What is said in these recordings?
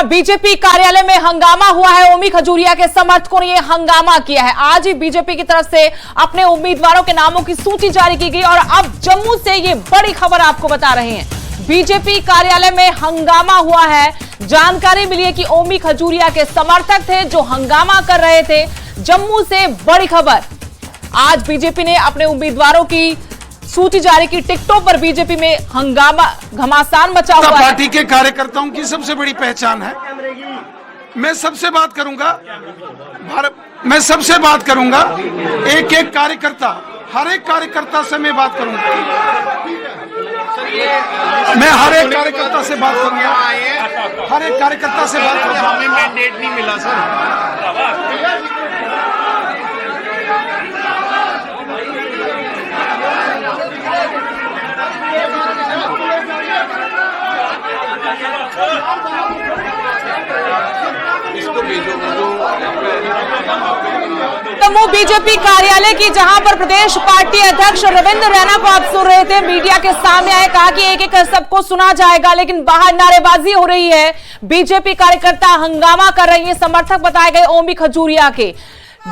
BJP कार्यालय में हंगामा हुआ है। ओमी खजूरिया के समर्थकों ने यह हंगामा किया है। आज ही बीजेपी की तरफ से अपने उम्मीदवारों के नामों की सूची जारी की गई और अब जम्मू से ये बड़ी खबर आपको बता रहे हैं। बीजेपी कार्यालय में हंगामा हुआ है। जानकारी मिली है कि ओमी खजूरिया के समर्थक थे जो हंगामा कर रहे थे। जम्मू से बड़ी खबर, आज बीजेपी ने अपने उम्मीदवारों की सूची जारी की। टिकटों पर बीजेपी में हंगामा, घमासान मचा हुआ है। पार्टी के कार्यकर्ताओं की सबसे बड़ी पहचान है। मैं सबसे बात करूंगा, मैं सबसे बात करूंगा, एक एक कार्यकर्ता, हर एक कार्यकर्ता से मैं बात करूंगा। मैं हर एक कार्यकर्ता से बात करूंगा, हर एक कार्यकर्ता से बात करूंगा। हमें मैंडेट नहीं मिला सर। जम्मू बीजेपी कार्यालय की, जहां पर प्रदेश पार्टी अध्यक्ष रविंद्र रैना को आप सुन रहे थे, मीडिया के सामने आए, कहा कि एक एक सबको सुना जाएगा, लेकिन बाहर नारेबाजी हो रही है। बीजेपी कार्यकर्ता हंगामा कर रही है। समर्थक बताए गए ओमी खजूरिया के।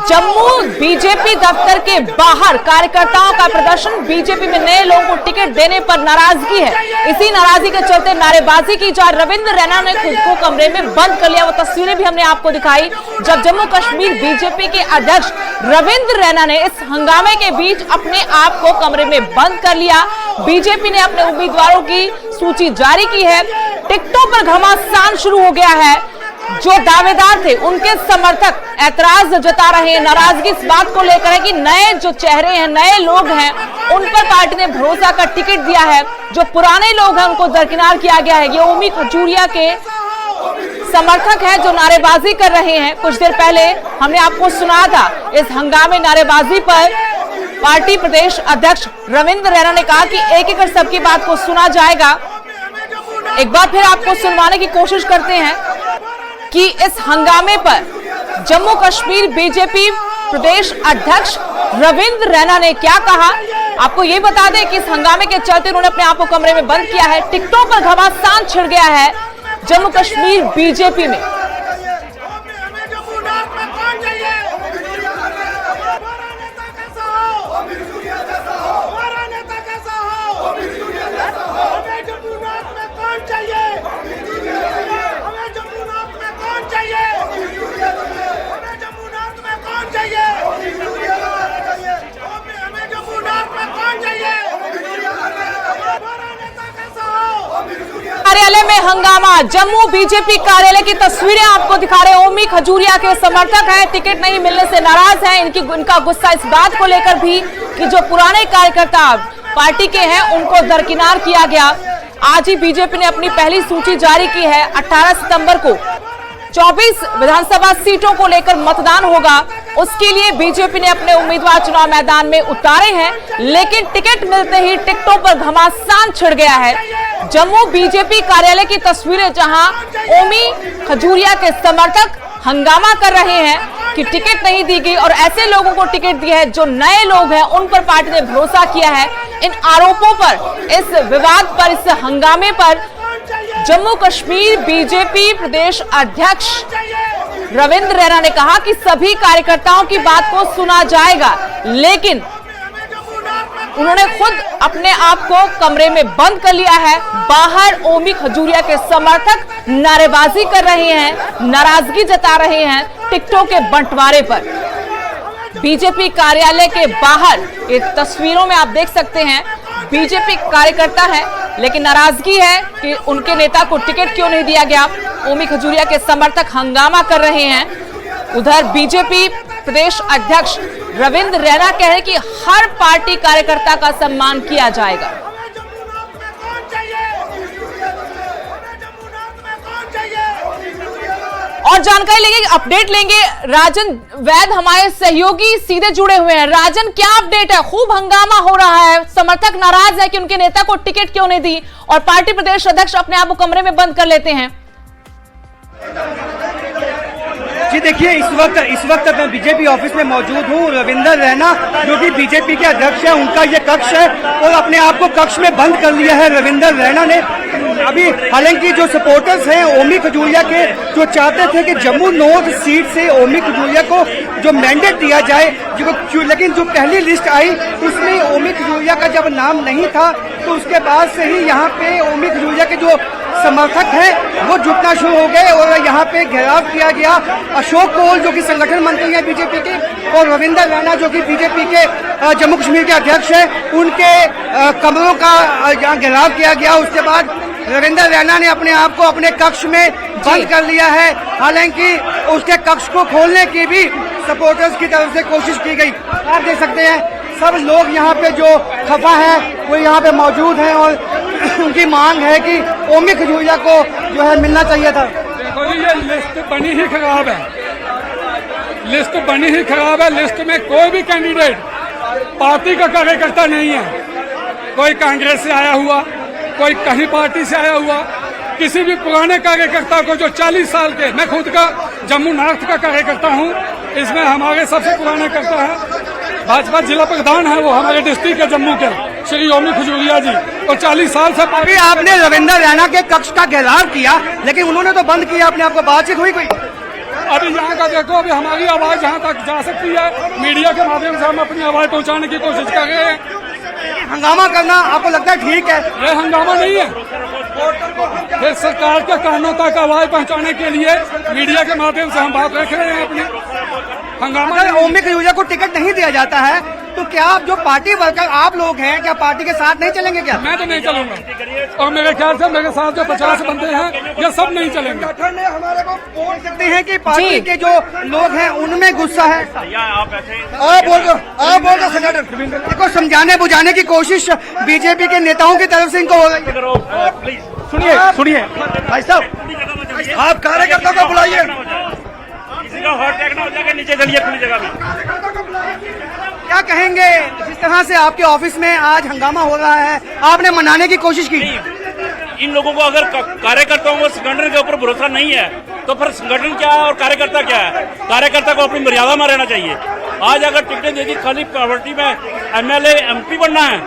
जम्मू बीजेपी दफ्तर के बाहर कार्यकर्ताओं का प्रदर्शन। बीजेपी में नए लोगों को टिकट देने पर नाराजगी है। इसी नाराजगी के चलते नारेबाजी की जा। रविंद्र रैना ने खुद को कमरे में बंद कर लिया। वो तस्वीरें भी हमने आपको दिखाई जब जम्मू कश्मीर बीजेपी के अध्यक्ष रविंद्र रैना ने इस हंगामे के बीच अपने आप को कमरे में बंद कर लिया। बीजेपी ने अपने उम्मीदवारों की सूची जारी की है। टिकटों पर घमासान शुरू हो गया है। जो दावेदार थे उनके समर्थक ऐतराज जता रहे हैं। नाराजगी इस बात को लेकर है कि नए जो चेहरे हैं, नए लोग हैं, उन पर पार्टी ने भरोसा कर टिकट दिया है। जो पुराने लोग हैं उनको दरकिनार किया गया है। ये ओमी खजूरिया के समर्थक हैं जो नारेबाजी कर रहे हैं। कुछ देर पहले हमने आपको सुना था इस हंगामे नारेबाजी पर पार्टी प्रदेश अध्यक्ष रविंद्र रैना ने कहा कि एक एक सबकी बात को सुना जाएगा। एक बार फिर आपको सुनवाने की कोशिश करते हैं कि इस हंगामे पर जम्मू कश्मीर बीजेपी प्रदेश अध्यक्ष रविंद्र रैना ने क्या कहा। आपको ये बता दें कि इस हंगामे के चलते उन्होंने अपने आप को कमरे में बंद किया है। टिकटों पर घमासान छिड़ गया है जम्मू कश्मीर बीजेपी में। कार्यालय में हंगामा। जम्मू बीजेपी कार्यालय की तस्वीरें आपको दिखा रहे हैं। ओमी खजूरिया के समर्थक हैं, टिकट नहीं मिलने से नाराज हैं। इनका गुस्सा इस बात को लेकर भी कि जो पुराने कार्यकर्ता पार्टी के हैं उनको दरकिनार किया गया। आज ही बीजेपी ने अपनी पहली सूची जारी की है। 18 सितंबर को 24 विधानसभा सीटों को लेकर मतदान होगा। उसके लिए बीजेपी ने अपने उम्मीदवार चुनाव मैदान में उतारे हैं, लेकिन टिकट मिलते ही टिकटों पर घमासान छिड़ गया है। जम्मू बीजेपी कार्यालय की तस्वीरें, जहां ओमी खजूरिया के समर्थक हंगामा कर रहे हैं कि टिकट नहीं दी गई और ऐसे लोगों को टिकट दी है जो नए लोग हैं, उन पर पार्टी ने भरोसा किया है। इन आरोपों पर, इस विवाद पर, इस हंगामे पर जम्मू कश्मीर बीजेपी प्रदेश अध्यक्ष रविंद्र रैना ने कहा कि सभी कार्यकर्ताओं की बात को सुना जाएगा, लेकिन उन्होंने खुद अपने आप को कमरे में बंद कर लिया है। बाहर ओमी खजूरिया के समर्थक नारेबाजी कर रहे हैं, नाराजगी जता रहे हैं टिकटों के बंटवारे पर। बीजेपी कार्यालय के बाहर ये तस्वीरों में आप देख सकते हैं, बीजेपी कार्यकर्ता है लेकिन नाराजगी है कि उनके नेता को टिकट क्यों नहीं दिया गया। ओमी खजूरिया के समर्थक हंगामा कर रहे हैं। उधर बीजेपी प्रदेश अध्यक्ष रविंद्र रैना कह रहे हैं कि हर पार्टी कार्यकर्ता का सम्मान किया जाएगा। और जानकारी लेंगे, अपडेट लेंगे। राजन वैद हमारे सहयोगी सीधे जुड़े हुए हैं। राजन, क्या अपडेट है? खूब हंगामा हो रहा है, समर्थक नाराज है कि उनके नेता को टिकट क्यों नहीं दी और पार्टी प्रदेश अध्यक्ष अपने आप को कमरे में बंद कर लेते हैं। जी देखिए, इस वक्त मैं बीजेपी ऑफिस में मौजूद हूँ। रविंदर रैना जो कि बीजेपी के अध्यक्ष है, उनका ये कक्ष है और अपने आप को कक्ष में बंद कर लिया है रविंदर रैना ने। अभी हालांकि जो सपोर्टर्स हैं ओमी खजूरिया के, जो चाहते थे कि जम्मू नॉर्थ सीट से ओमी खजूरिया को जो मैंडेट दिया जाए, लेकिन जो पहली लिस्ट आई उसमें ओमी खजूरिया का जब नाम नहीं था, तो उसके बाद से ही यहाँ पे ओमी खजूरिया के जो समर्थक हैं वो जुटना शुरू हो गए और यहाँ पे घेराव किया गया। अशोक कौल जो कि संगठन मंत्री हैं बीजेपी के, और रविंदर रैना जो कि बीजेपी के जम्मू कश्मीर के अध्यक्ष हैं, उनके कमरों का यहाँ घेराव किया गया। उसके बाद रविंदर रैना ने अपने आप को अपने कक्ष में बंद कर लिया है। हालांकि उसके कक्ष को खोलने की भी सपोर्टर्स की तरफ से कोशिश की गई। आप देख सकते हैं सब लोग यहाँ पे जो खफा है वो यहाँ पे मौजूद हैं और उनकी मांग है कि ओमी खजूरिया को जो है मिलना चाहिए था। देखो जी, ये लिस्ट बनी ही खराब है, लिस्ट बनी ही खराब है। लिस्ट में कोई भी कैंडिडेट पार्टी का कार्यकर्ता नहीं है। कोई कांग्रेस से आया हुआ, कोई कहीं पार्टी से आया हुआ, किसी भी पुराने कार्यकर्ता को जो 40 साल के, मैं खुद का जम्मू नॉर्थ का कार्यकर्ता हूँ, इसमें हमारे सबसे पुराने करता है भाजपा जिला प्रधान है, वो हमारे डिस्ट्रिक्ट के जम्मू के श्री ओमी खजूरिया जी, और 40 साल से। अभी आपने रविंदर रैना के कक्ष का घेराव किया, लेकिन उन्होंने तो बंद किया अपने आप को। बातचीत हुई कोई? अभी यहाँ का देखो, अभी हमारी आवाज जहाँ तक जा सकती है, मीडिया के माध्यम से हम अपनी आवाज पहुँचाने की कोशिश कर रहे हैं। हंगामा करना आपको लगता है ठीक है? ये हंगामा नहीं है, ये सरकार के कानों तक आवाज पहुँचाने के लिए मीडिया के माध्यम से हम बात रख रहे हैं अपनी। हंगामा अगर ओमी खजूरिया को टिकट नहीं दिया जाता है तो क्या आप जो पार्टी वर्कर आप लोग हैं, क्या पार्टी के साथ नहीं चलेंगे? क्या मैं तो नहीं चलूंगा, और मेरे ख्याल से मेरे साथ जो 50 बंदे हैं ये सब नहीं चलेंगे। संगठन ने हमारे को बोल सकते हैं कि पार्टी के जो लोग हैं उनमें गुस्सा है। आप बोल दो संगठन देखो, समझाने बुझाने की कोशिश बीजेपी के नेताओं की तरफ से इनको हो रही है। सुनिए भाई साहब, आप कार्यकर्ता को बुलाइए। नीचे चलिए खुली जगह में। क्या कहेंगे जिस तरह से आपके ऑफिस में आज हंगामा हो रहा है, आपने मनाने की कोशिश की? इन लोगों को अगर कार्यकर्ताओं को संगठन के ऊपर भरोसा नहीं है तो फिर संगठन क्या है और कार्यकर्ता क्या है? कार्यकर्ता को अपनी मर्यादा में रहना चाहिए। आज अगर टिकटें दे दी, खाली पार्टी में एमएलए एमपी बनना है,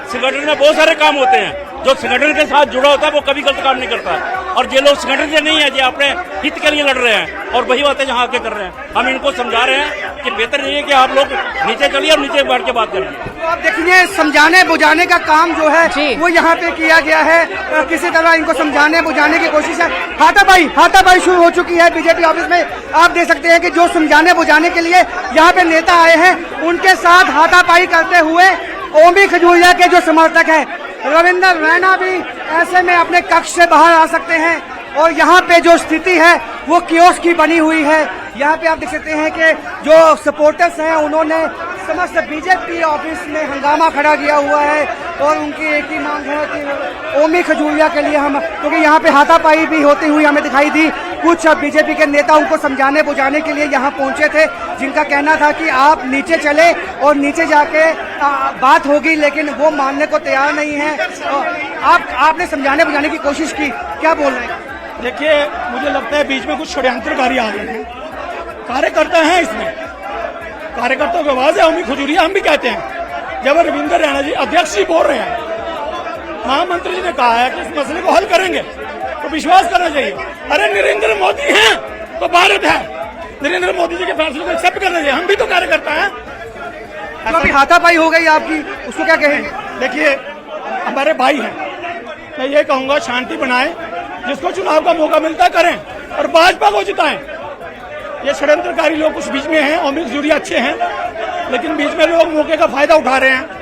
संगठन में बहुत सारे काम होते हैं। जो संगठन के साथ जुड़ा होता है वो कभी गलत काम नहीं करता, और ये लोग संगठन से नहीं है, जो अपने हित के लिए लड़ रहे हैं और वही बातें यहाँ आके कर रहे हैं। हम इनको समझा रहे हैं कि बेहतर नहीं है कि आप लोग नीचे चलिए और नीचे बैठ के बात करिए। तो आप देखिए, समझाने बुझाने का काम जो है वो यहाँ पे किया गया है। किसी तरह इनको समझाने बुझाने की कोशिश है। हाथापाई शुरू हो चुकी है बीजेपी ऑफिस में। आप देख सकते हैं कि जो समझाने बुझाने के लिए यहाँ पे नेता आए हैं, उनके साथ हाथापाई करते हुए ओमी खजूरिया के जो समर्थक हैं, रविंदर रैना भी ऐसे में अपने कक्ष से बाहर आ सकते हैं। और यहाँ पे जो स्थिति है वो कियोस्क की बनी हुई है। यहाँ पे आप देख सकते हैं कि जो सपोर्टर्स हैं उन्होंने समस्त बीजेपी ऑफिस में हंगामा खड़ा किया हुआ है और उनकी एक ही मांग है कि ओमी खजूरिया के लिए हम, क्योंकि यहाँ पे हाथापाई भी होती हुई हमें दिखाई दी। कुछ बीजेपी के नेता उनको समझाने बुझाने के लिए यहाँ पहुँचे थे, जिनका कहना था कि आप नीचे चले और नीचे जाके बात होगी, लेकिन वो मानने को तैयार नहीं है। आपने समझाने बुझाने की कोशिश की, क्या बोल रहे हैं? देखिए, मुझे लगता है बीच में कुछ षड्यंत्रकारी आ गए हैं। कार्यकर्ता हैं इसमें, कार्यकर्ताओं की आवाज है ओमी खजूरिया, हम भी कहते हैं। जब रविंदर रैना जी अध्यक्ष जी बोल रहे हैं, महामंत्री जी ने कहा है कि इस मसले को हल करेंगे, तो विश्वास करना चाहिए। अरे नरेंद्र मोदी हैं तो भारत है, नरेंद्र मोदी जी के फैसले को एक्सेप्ट करना चाहिए। हम भी तो कार्यकर्ता हैं। तो अभी हाथापाई हो गई आपकी, उसको क्या कहें? देखिए, हमारे भाई हैं, मैं ये कहूँगा शांति बनाएं, जिसको चुनाव का मौका मिलता है करें और भाजपा को जिताएं। ये षड्यंत्रकारी लोग कुछ बीच में हैं, ओमी खजूरिया अच्छे हैं, लेकिन बीच में लोग मौके का फायदा उठा रहे हैं।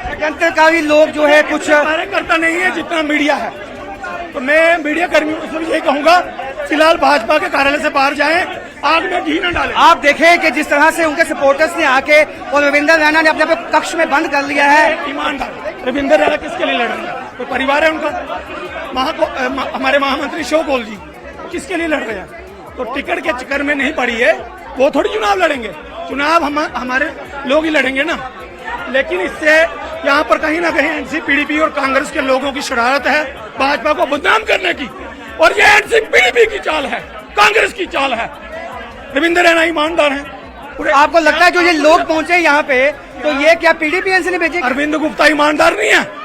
षड्यंत्रकारी लोग जो है कुछ कार्यकर्ता नहीं है जितना मीडिया है। तो मैं मीडिया कर्मियों को यही कहूँगा, फिलहाल भाजपा के कार्यालय से बाहर जाएं, आग में घी न डालें। आप देखें कि जिस तरह से उनके सपोर्टर्स ने आके और रविंदर रैना ने अपने कक्ष में बंद कर लिया है। ईमानदार, रविंदर रैना किसके लिए लड़ रहे हैं? कोई परिवार है उनका? हमारे महामंत्री अशोक कौल जी किसके लिए लड़ रहे हैं? तो टिकट के चक्कर में नहीं पड़ी है, वो थोड़ी चुनाव लड़ेंगे। चुनाव हमारे लोग ही लड़ेंगे ना। लेकिन इससे यहाँ पर कहीं ना कहीं एनसीपीडीपी और कांग्रेस के लोगों की शरारत है भाजपा को बदनाम करने की, और ये एनसीपीडीपी की चाल है, कांग्रेस की चाल है। रविंद्र रैना ईमानदार हैं पूरे। आपको लगता है जो ये लोग पहुंचे यहाँ पे, तो ये क्या पीडीपीएनसी ने भेजे? अरविंद गुप्ता ईमानदार नहीं है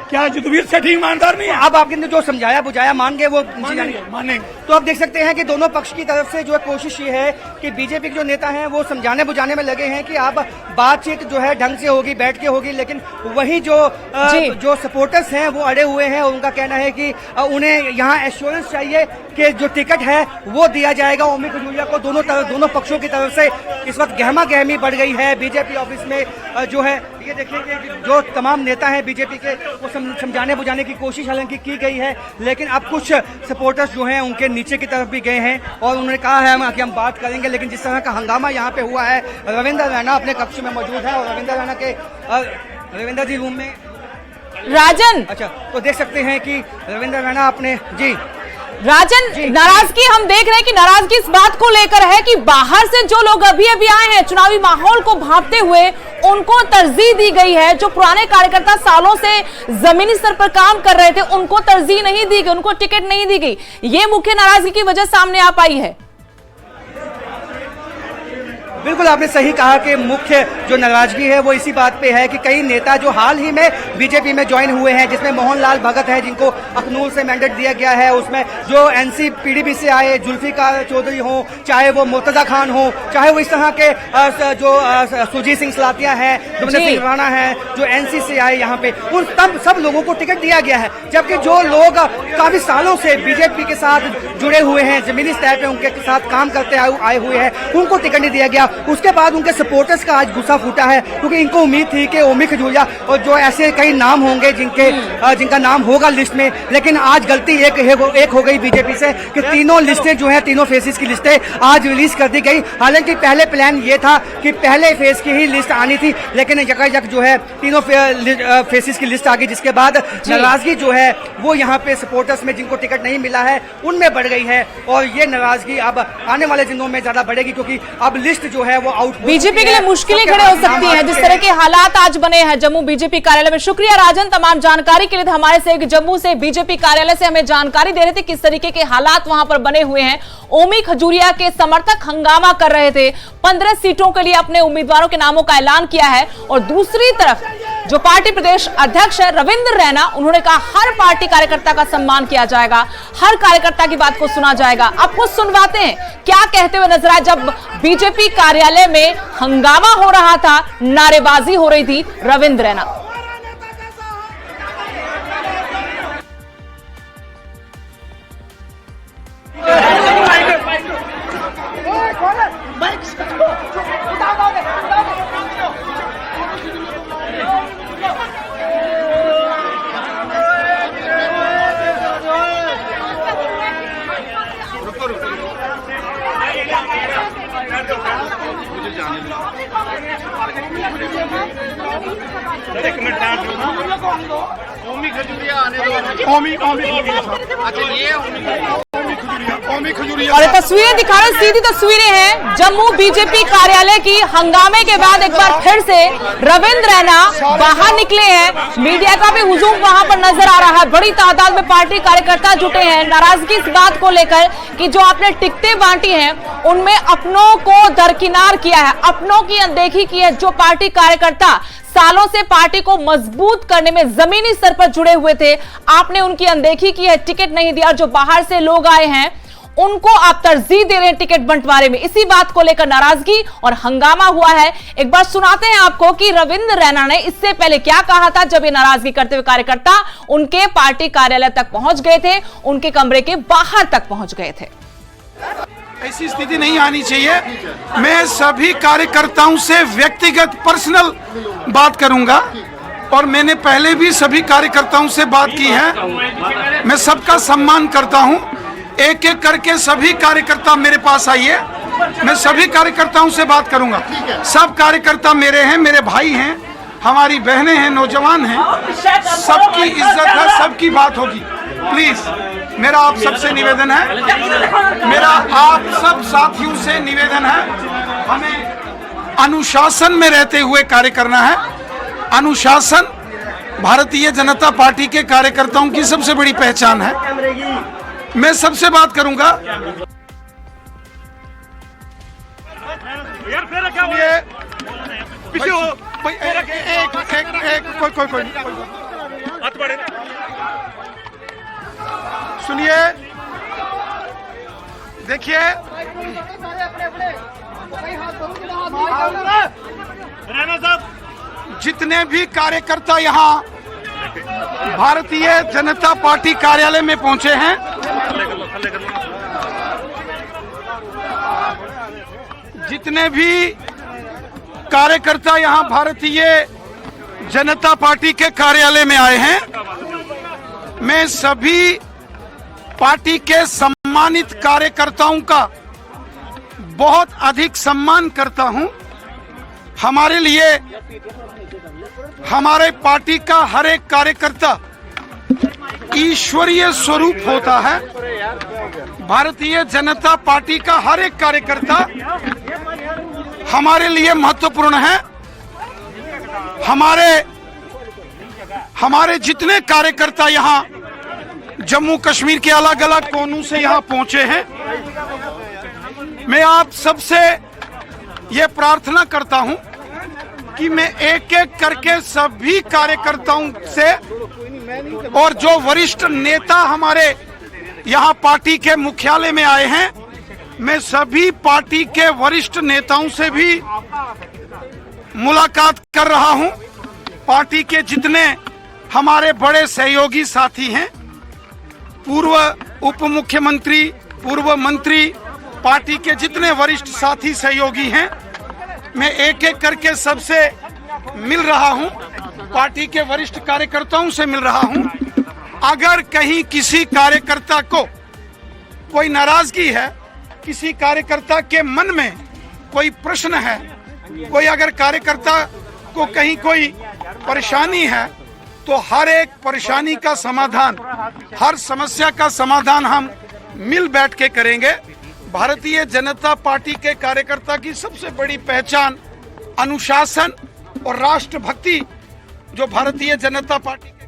क्या? जुदवीर सेठी ईमानदार नहीं है? अब आपने जो समझाया बुझाया मान गए वो मानेंगे। तो आप देख सकते हैं कि दोनों पक्ष की तरफ से जो कोशिश ये है कि बीजेपी के जो नेता हैं वो समझाने बुझाने में लगे हैं कि अब बातचीत जो है ढंग से होगी, बैठ के होगी, लेकिन वही जो सपोर्टर्स हैं वो अड़े हुए हैं। उनका कहना है कि उन्हें यहाँ एश्योरेंस चाहिए कि जो टिकट है वो दिया जाएगा ओमी खजूरिया को। दोनों पक्षों की तरफ से इस वक्त गहमा गहमी बढ़ गई है बीजेपी ऑफिस में। जो है ये देखिए कि जो तमाम नेता हैं बीजेपी के वो समझाने बुझाने की कोशिश हालांकि की गई है, लेकिन अब कुछ सपोर्टर्स जो हैं उनके नीचे की तरफ भी गए हैं और उन्होंने कहा है कि हम बात करेंगे। लेकिन जिस तरह का हंगामा यहाँ पे हुआ है, रविंद्र रैना अपने कक्ष में मौजूद है और रविंद्र जी रूम में राजन, अच्छा, तो देख सकते हैं कि रविंद्र रैना अपने राजन नाराजगी हम देख रहे हैं कि नाराजगी इस बात को लेकर है कि बाहर से जो लोग अभी आए हैं चुनावी माहौल को भांपते हुए, उनको तरजीह दी गई है। जो पुराने कार्यकर्ता सालों से जमीनी स्तर पर काम कर रहे थे उनको तरजीह नहीं दी गई, उनको टिकट नहीं दी गई। ये मुख्य नाराजगी की वजह सामने आ पाई है। बिल्कुल आपने सही कहा कि मुख्य जो नाराजगी है वो इसी बात पे है कि कई नेता जो हाल ही में बीजेपी में ज्वाइन हुए हैं, जिसमें मोहनलाल भगत है जिनको अखनूर से मैंडेट दिया गया है, उसमें जो एनसी पीडीपी से आए जुल्फिकार चौधरी हो, चाहे वो मुर्तजा खान हो, चाहे वो इस तरह के जो सुजीत सिंह सलातिया है, दुमने सिंह राणा है जो एनसी से आए यहाँ पे, उन सब लोगों को टिकट दिया गया है। जबकि जो लोग काफी सालों से बीजेपी के साथ जुड़े हुए हैं, जमीनी स्तर पे उनके साथ काम करते आए हुए हैं, उनको टिकट नहीं दिया गया। उसके बाद उनके सपोर्टर्स का आज गुस्सा फूटा है क्योंकि इनको उम्मीद थी कि ओमी खजूरिया और जो ऐसे कई नाम होंगे जिनका नाम होगा लिस्ट में, लेकिन आज गलती एक हो गई बीजेपी से कि तीनों लिस्टें जो है, तीनों फेसेस की लिस्टें आज रिलीज कर दी गई। हालांकि पहले प्लान ये था कि पहले फेज की ही लिस्ट आनी थी, लेकिन यकायक जो है तीनों फेसेस की लिस्ट आ गई, जिसके बाद नाराजगी जो है वो यहाँ पे सपोर्टर्स में जिनको टिकट नहीं मिला है उनमें बढ़ गई है और ये नाराजगी अब आने वाले दिनों में ज्यादा बढ़ेगी क्योंकि अब लिस्ट जो है वो आउट बीजेपी के लिए मुश्किलें खड़े हो सकती हैं जिस तरह के हालात आज बने हैं जम्मू बीजेपी कार्यालय में। शुक्रिया राजन तमाम जानकारी के लिए। हमारे से जम्मू से बीजेपी कार्यालय से हमें जानकारी दे रहे थे किस तरीके के हालात वहां पर बने हुए हैं। ओमी खजूरिया के समर्थक हंगामा कर रहे थे, 15 सीटों के लिए अपने उम्मीदवारों के नामों का ऐलान किया है और दूसरी तरफ जो पार्टी प्रदेश अध्यक्ष है रविंद्र रैना, उन्होंने कहा हर पार्टी कार्यकर्ता का सम्मान किया जाएगा, हर कार्यकर्ता की बात को सुना जाएगा। आपको सुनवाते हैं क्या कहते हुए नजर आए जब बीजेपी कार्यालय में हंगामा हो रहा था, नारेबाजी हो रही थी रविंद्र रैना। एक मिनट ओमी खजूरिया आने दो। ओमी खजूरिया और ये तस्वीरें दिखा रहे, सीधी तस्वीरें हैं जम्मू बीजेपी कार्यालय की। हंगामे के बाद एक बार फिर से रविंद्र रैना बाहर निकले हैं। मीडिया का भी हुजूम वहां पर नजर आ रहा है, बड़ी तादाद में पार्टी कार्यकर्ता जुटे हैं। नाराजगी इस बात को लेकर कि जो आपने टिकटें बांटी हैं उनमें अपनों को दरकिनार किया है, अपनों की अनदेखी की है। जो पार्टी कार्यकर्ता सालों से पार्टी को मजबूत करने में जमीनी स्तर पर जुड़े हुए थे, आपने उनकी अनदेखी की है, टिकट नहीं दिया। और जो बाहर से लोग आए हैं उनको आप तरजीह दे रहे हैं टिकट बंटवारे में। इसी बात को लेकर नाराजगी और हंगामा हुआ है। एक बार सुनाते हैं आपको कि रविंद्र रैना ने इससे पहले क्या कहा था जब ये नाराजगी करते हुए कार्यकर्ता उनके पार्टी कार्यालय तक पहुंच गए थे, उनके कमरे के बाहर तक पहुंच गए थे। ऐसी स्थिति नहीं आनी चाहिए। मैं सभी कार्यकर्ताओं से व्यक्तिगत पर्सनल बात करूंगा और मैंने पहले भी सभी कार्यकर्ताओं से बात की है। मैं सबका सम्मान करता हूं। एक एक करके सभी कार्यकर्ता मेरे पास आइए, मैं सभी कार्यकर्ताओं से बात करूंगा। सब कार्यकर्ता मेरे हैं, मेरे भाई हैं, हमारी बहनें हैं, नौजवान हैं, सबकी इज्जत है, सबकी बात होगी। प्लीज मेरा आप सबसे निवेदन है, मेरा आप सब साथियों से निवेदन है, हमें अनुशासन में रहते हुए कार्य करना है। अनुशासन भारतीय जनता पार्टी के कार्यकर्ताओं की सबसे बड़ी पहचान है। मैं सबसे बात करूंगा। सुनिए, पीछे हो भाई, कोई सुनिए, देखिए जितने भी कार्यकर्ता यहाँ भारतीय जनता पार्टी कार्यालय में पहुंचे हैं, जितने भी कार्यकर्ता यहाँ भारतीय जनता पार्टी के कार्यालय में आए हैं, मैं सभी पार्टी के सम्मानित कार्यकर्ताओं का बहुत अधिक सम्मान करता हूं। हमारे लिए हमारे पार्टी का हर एक कार्यकर्ता ईश्वरीय स्वरूप होता है। भारतीय जनता पार्टी का हर एक कार्यकर्ता हमारे लिए महत्वपूर्ण है। हमारे जितने कार्यकर्ता यहाँ जम्मू कश्मीर के अलग अलग कोनों से यहाँ पहुंचे हैं, मैं आप सबसे ये प्रार्थना करता हूं कि मैं एक एक करके सभी कार्यकर्ताओं से और जो वरिष्ठ नेता हमारे यहाँ पार्टी के मुख्यालय में आए हैं, मैं सभी पार्टी के वरिष्ठ नेताओं से भी मुलाकात कर रहा हूं। पार्टी के जितने हमारे बड़े सहयोगी साथी हैं, पूर्व उप मुख्यमंत्री, पूर्व मंत्री, पार्टी के जितने वरिष्ठ साथी सहयोगी हैं, मैं एक एक करके सबसे मिल रहा हूं, पार्टी के वरिष्ठ कार्यकर्ताओं से मिल रहा हूं। अगर कहीं किसी कार्यकर्ता को कोई नाराजगी है, किसी कार्यकर्ता के मन में कोई प्रश्न है, कोई अगर कार्यकर्ता को कहीं कोई परेशानी है, तो हर एक परेशानी का समाधान, हर समस्या का समाधान हम मिल बैठ के करेंगे। भारतीय जनता पार्टी के कार्यकर्ता की सबसे बड़ी पहचान अनुशासन और राष्ट्रभक्ति जो भारतीय जनता पार्टी के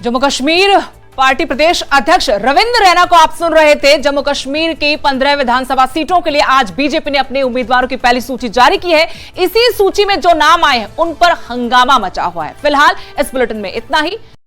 जम्मू कश्मीर पार्टी प्रदेश अध्यक्ष रविंद्र रैना को आप सुन रहे थे। जम्मू कश्मीर की 15 विधानसभा सीटों के लिए आज बीजेपी ने अपने उम्मीदवारों की पहली सूची जारी की है। इसी सूची में जो नाम आए हैं उन पर हंगामा मचा हुआ है। फिलहाल इस बुलेटिन में इतना ही।